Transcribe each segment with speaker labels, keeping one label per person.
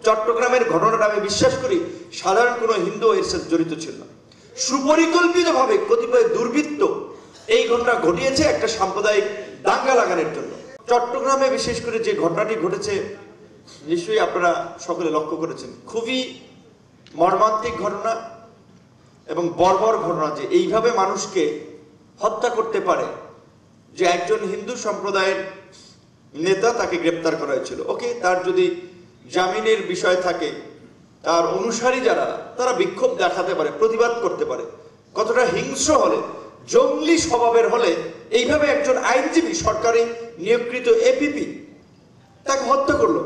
Speaker 1: চট্টগ্রামের ঘটনাটা আমি বিশ্বাস করি সাধারণ কোনো হিন্দু এর সাথে জড়িত ছিল না। সুপরিকল্পিতভাবে কতিপয় দুর্বৃত্ত এই ঘটনা ঘটিয়েছে একটা সাম্প্রদায়িক দাঙ্গা লাগানোর জন্য। চট্টগ্রামে বিশেষ করে যে ঘটনাটি ঘটেছে নিশ্চয়ই আপনারা সকলে লক্ষ্য করেছেন, খুবই মর্মান্তিক ঘটনা এবং বর্বর ঘটনা যে এইভাবে মানুষকে হত্যা করতে পারে। যে একজন হিন্দু সম্প্রদায়ের নেতা, তাকে গ্রেপ্তার করা হয়েছিল। ওকে, তার যদি জামিনের বিষয় থাকে, তার অনুসারী যারা তারা বিক্ষোভ দেখাতে পারে, প্রতিবাদ করতে পারে। কতটা হিংস্র হলে, জঙ্গলি স্বভাবের হলে এইভাবে একজন আইনজীবী, সরকারি নিয়োগকৃত এপিপি তাকে হত্যা করলো।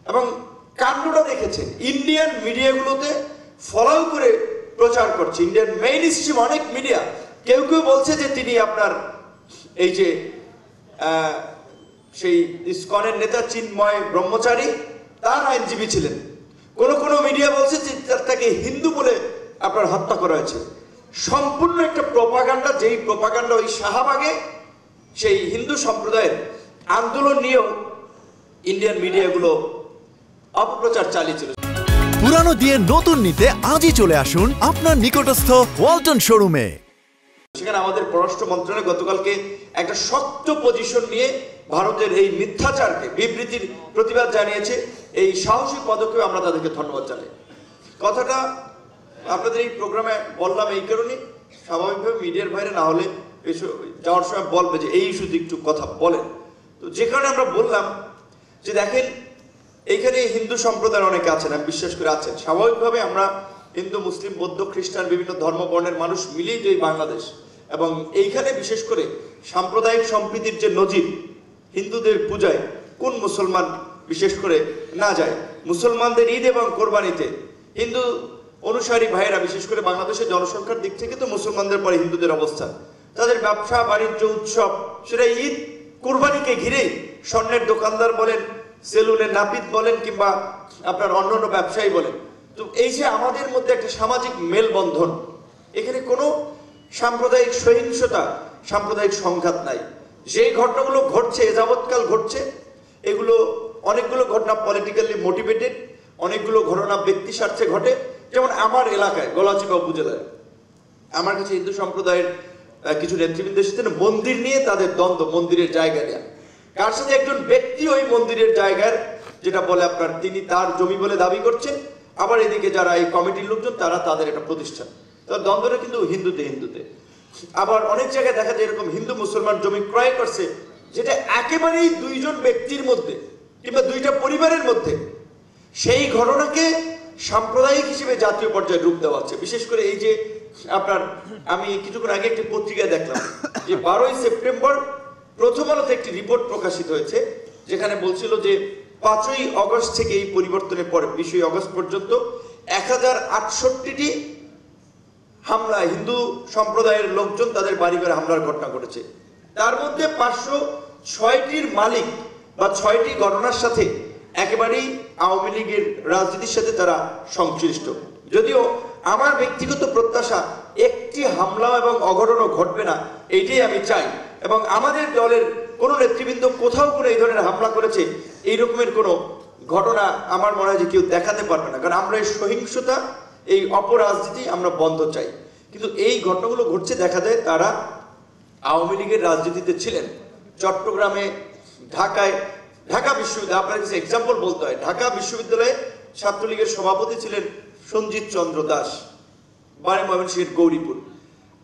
Speaker 1: এবং কাণ্ডটা দেখেছেন ইন্ডিয়ান মিডিয়াগুলোতে ফলো করে প্রচার করছে, ইন্ডিয়ান মেইন স্ট্রিম অনেক মিডিয়া। কেউ কেউ বলছে যে তিনি আপনার এই যে সেই ইসকনের নেতা চিন্ময় ব্রহ্মচারী তার আইনজীবী ছিলেন। কোন কোন মিডিয়া বলছে যে তাকে হিন্দু বলে আপনার হত্যা করা হয়েছে। সম্পূর্ণ একটা প্রপাগান্ডা, যেই প্রপাগান্ডা ওই শাহবাগে সেই হিন্দু সম্প্রদায়ের আন্দোলন নিয়েও ইন্ডিয়ান মিডিয়াগুলো অপপ্রচার চালিয়েছিল।
Speaker 2: পুরানো দিয়ে নতুন নিতে আজই চলে আসুন আপনার নিকটস্থ ওয়ালটন শোরুমে।
Speaker 1: সেখানে আমাদের পররাষ্ট্র মন্ত্রণালয় গতকালকে একটা শক্ত পজিশন নিয়ে ভারতের এই মিথ্যাচারকে, বিবৃতির প্রতিবাদ জানিয়েছে। এই সাহসী পদক্ষেপে আমরা তাদেরকে ধন্যবাদ জানাই। কথাটা আপনাদের এই প্রোগ্রামে বললাম এই কারণে, স্বাভাবিকভাবে মিডিয়ার বাইরে না হলে যাওয়ার সময় বলবে যে এই শুধু একটু কথা বলেন। তো যে কারণে আমরা বললাম যে দেখেন, এইখানে হিন্দু সম্প্রদায়ের অনেকে আছেন, আমি বিশ্বাস করে আছেন। স্বাভাবিকভাবে আমরা হিন্দু, মুসলিম, বৌদ্ধ, খ্রিস্টান বিভিন্ন ধর্ম বর্ণের মানুষ মিলিয়ে যে বাংলাদেশ, এবং এইখানে বিশেষ করে সাম্প্রদায়িক সম্প্রীতির যে নজির, হিন্দুদের পূজায় কোন মুসলমান বিশেষ করে না যায়? মুসলমানদের ঈদ এবং কোরবানিতে হিন্দু অনুসারী ভাইয়েরা, বিশেষ করে বাংলাদেশের জনসংখ্যার দিক থেকে তো মুসলমানদের পরে হিন্দুদের অবস্থান। তাদের ব্যবসা বাণিজ্য উৎসব সেটা ঈদ কোরবানিকে ঘিরেই। স্বর্ণের দোকানদার বলেন, সেলুনের নাপিত বলেন, কিংবা আপনার অন্যান্য ব্যবসায়ী বলেন। তো এই যে আমাদের মধ্যে একটা সামাজিক মেলবন্ধন, এখানে কোনো সাম্প্রদায়িক সহিংসতা, সাম্প্রদায়িক সংঘাত নাই। যেই ঘটনাগুলো ঘটছে, যাবৎকাল ঘটছে, এগুলো অনেকগুলো ঘটনা পলিটিক্যালি মোটিভেটেড, অনেকগুলো ঘটনা ব্যক্তি স্বার্থে ঘটে। যেমন আমার এলাকায় গলাচিপা উপজেলায় আমার কাছে হিন্দু সম্প্রদায়ের কিছু নেতৃবৃন্দ এসেছেন, মন্দির নিয়ে তাদের দ্বন্দ্ব, মন্দিরের জায়গা নেয়া। কার সাথে একজন ব্যক্তি ওই মন্দিরের জায়গার, যেটা বলে আপনার তিনি তার জমি বলে দাবি করছেন, আবার এদিকে যারা এই কমিটির লোকজন তারা তাদের একটা প্রতিষ্ঠান। তার দ্বন্দ্বটা কিন্তু হিন্দুতে হিন্দুতে। আবার অনেক জায়গায় দেখা যায় এরকম হিন্দু মুসলমান জমি ক্রয় করছে, যেটা একেবারেই দুইজন ব্যক্তির মধ্যে কিংবা দুইটা পরিবারের মধ্যে। সেই ঘটনাকে সাম্প্রদায়িক হিসেবে জাতীয় পর্যায়ে রূপ দেওয়া হচ্ছে। বিশেষ করে এই যে আপনার, আমি কিছুক্ষণ আগে একটি পত্রিকায় দেখলাম যে 12ই সেপ্টেম্বর প্রথম আলোতে একটি রিপোর্ট প্রকাশিত হয়েছে, যেখানে বলছিল যে 5ই অগস্ট থেকে এই পরিবর্তনের পরে 20ই অগস্ট পর্যন্ত 1068টি হামলা, হিন্দু সম্প্রদায়ের লোকজন তাদের বাড়ি ঘরে হামলার ঘটনা ঘটেছে। তার মধ্যে 506টির মালিক বা 6টি ঘটনার সাথে একেবারেই আওয়ামী লীগের রাজনীতির সাথে তারা সংশ্লিষ্ট। যদিও আমার ব্যক্তিগত প্রত্যাশা একটি হামলা এবং অঘটনও ঘটবে না, এইটাই আমি চাই। এবং আমাদের দলের কোনো নেতৃবৃন্দ কোথাও কোনো এই ধরনের হামলা করেছে এই রকমের কোনো ঘটনা আমার মনে হয় যে কেউ দেখাতে পারবে না। কারণ আমরা এই সহিংসতা, এই অপরাজনীতি আমরা বন্ধ চাই। কিন্তু এই ঘটনাগুলো ঘটছে, দেখা যায় তারা আওয়ামী লীগের রাজনীতিতে ছিলেন। চট্টগ্রামে, ঢাকায়, ঢাকা বিশ্ববিদ্যালয়, আপনার কাছে এক্সাম্পল বলতে হয়, ঢাকা বিশ্ববিদ্যালয়ে ছাত্রলীগের সভাপতি ছিলেন সঞ্জিত চন্দ্র দাস, বাড়ি ময়মনসিংহের গৌরীপুর।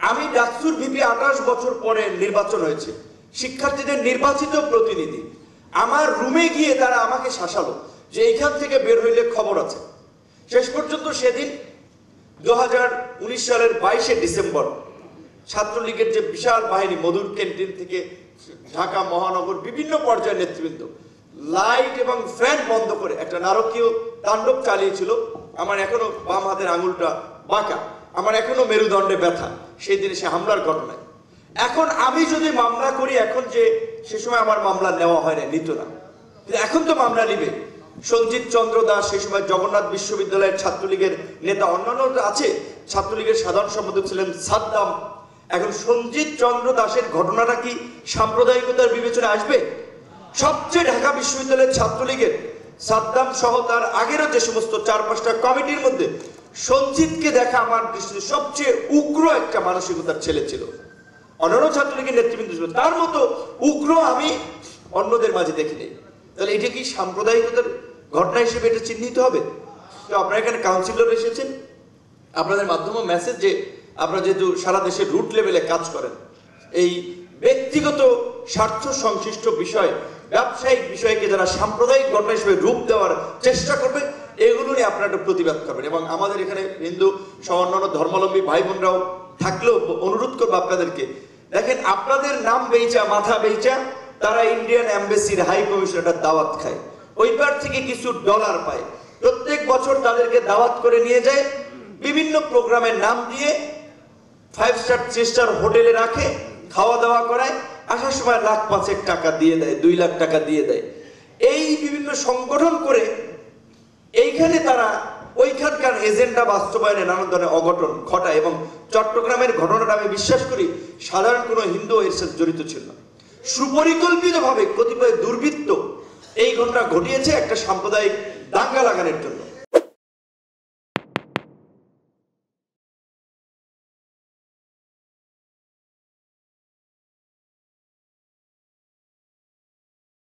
Speaker 1: আমি ডাকসুর ভিপি 28 বছর পরে নির্বাচন হয়েছে, শিক্ষার্থীদের নির্বাচিত প্রতিনিধি। আমার রুমে গিয়ে তারা আমাকে শাসালো যে এইখান থেকে বের হইলে খবর আছে। শেষ পর্যন্ত সেদিন 2019 সালের 22শে ডিসেম্বর ছাত্রলীগের যে বিশাল বাহিনী, মধুর ক্যান্টিন থেকে ঢাকা মহানগর বিভিন্ন পর্যায়ের নেতৃবৃন্দ লাইট এবং ফ্যান বন্ধ করে একটা নারকীয় তাণ্ডব চালিয়েছিল। আমার এখনো বাম হাতের আঙুলটা বাঁকা, আমার এখনো মেরুদণ্ডে ব্যথা সেই দিনে সে হামলার ঘটনায়। এখন আমি যদি মামলা করি, এখন যে সে সময় আমার মামলা নেওয়া হয় না, নিত না, কিন্তু এখন তো মামলা নিবে। সঞ্জিত চন্দ্র দাস সেই সময় জগন্নাথ বিশ্ববিদ্যালয়ের ছাত্রলীগের নেতা, অন্যান্য আছে, ছাত্রলীগের সাধারণ সম্পাদক ছিলেন সাদ্দাম। এখন সঞ্জিত চন্দ্র দাসের ঘটনাটা কি সাম্প্রদায়িকতার বিবেচনায় আসবে? সবচেয়ে ঢাকা বিশ্ববিদ্যালয়ের ছাত্রলীগের সাদ্দাম সহ তার আগেরও যে সমস্ত 4-5টা কমিটির মধ্যে সঞ্জিতকে দেখা আমার দৃষ্টিতে সবচেয়ে উগ্র একটা মানসিকতার ছেলে ছিল। অন্যান্য ছাত্রলীগের নেতৃবৃন্দ ছিল, তার মতো উগ্র আমি অন্যদের মাঝে দেখিনি। তাহলে এটা কি সাম্প্রদায়িকতার ঘটনা হিসেবে এটা চিহ্নিত হবে? তো আপনারা এখানে কাউন্সিলর এসেছেন, আপনাদের মাধ্যমে মেসেজ যে আপনারা যেহেতু সারা দেশের রুট লেভেলে কাজ করেন, এই ব্যক্তিগত স্বার্থ সংশ্লিষ্ট বিষয়, ব্যবসায়িক বিষয়কে যারা সাম্প্রদায়িক ঘটনা হিসেবে রূপ দেওয়ার চেষ্টা করবে, এগুলো নিয়ে আপনারা একটা প্রতিবাদ করবেন। এবং আমাদের এখানে হিন্দু অন্যান্য ধর্মাবলম্বী ভাই বোনরাও থাকলেও অনুরোধ করবো আপনাদেরকে, দেখেন আপনাদের নাম বেইচা মাথা বেইচা তারা ইন্ডিয়ান এম্বাসির হাই কমিশনারটা দাওয়াত খায়, ওইবার থেকে কিছু ডলার পায়, প্রত্যেক বছর তাদেরকে দাওয়াত করে নিয়ে যায়, বিভিন্ন প্রোগ্রামের নাম দিয়ে 5 স্টার 3 স্টার হোটেলে রাখে, খাওয়া দাওয়া করায়, আসার সময় 1,05,000 টাকা দিয়ে দেয়, 2 লাখ টাকা দিয়ে দেয়। এই বিভিন্ন সংগঠন করে এইখানে তারা ওইখানকার এজেন্ডা বাস্তবায়নে নানা ধরনের অঘটন ঘটায়। এবং চট্টগ্রামের ঘটনাটা আমি বিশ্বাস করি সাধারণ কোনো হিন্দু এর সাথে জড়িত ছিল না, সুপরিকল্পিতভাবে কতিপয় দুর্বৃত্ত এই ঘটনা ঘটিয়েছে একটা সাম্প্রদায়িক দাঙ্গা লাগানোর জন্য।